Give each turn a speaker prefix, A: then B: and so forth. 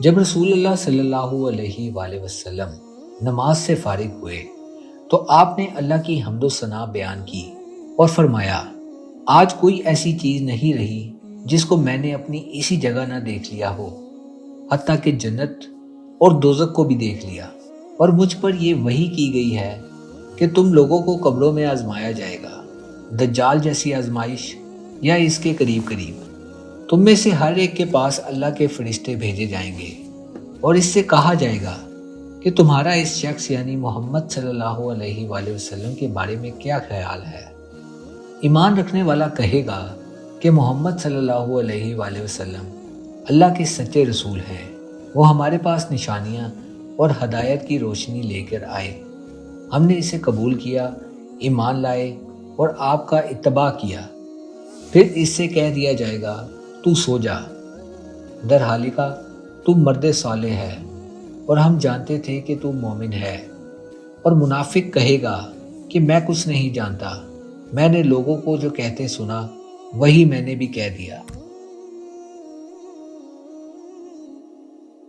A: جب رسول اللہ صلی اللہ علیہ وآلہ وسلم نماز سے فارغ ہوئے تو آپ نے اللہ کی حمد و ثنا بیان کی اور فرمایا، آج کوئی ایسی چیز نہیں رہی جس کو میں نے اپنی اسی جگہ نہ دیکھ لیا ہو، حتیٰ کہ جنت اور دوزخ کو بھی دیکھ لیا، اور مجھ پر یہ وحی کی گئی ہے کہ تم لوگوں کو قبروں میں آزمایا جائے گا، دجال جیسی آزمائش یا اس کے قریب قریب۔ تم میں سے ہر ایک کے پاس اللہ کے فرشتے بھیجے جائیں گے اور اس سے کہا جائے گا کہ تمہارا اس شخص یعنی محمد صلی اللہ علیہ وآلہ وسلم کے بارے میں کیا خیال ہے۔ ایمان رکھنے والا کہے گا کہ محمد صلی اللہ علیہ وآلہ وسلم اللہ کے سچے رسول ہیں، وہ ہمارے پاس نشانیاں اور ہدایت کی روشنی لے کر آئے، ہم نے اسے قبول کیا، ایمان لائے اور آپ کا اتباع کیا۔ پھر اس سے کہہ دیا جائے گا، تو سو جا، در حالیہ تو مرد صالح ہے اور ہم جانتے تھے کہ تو مومن ہے۔ اور منافق کہے گا کہ میں کچھ نہیں جانتا، میں نے لوگوں کو جو کہتے سنا وہی میں نے بھی کہہ دیا۔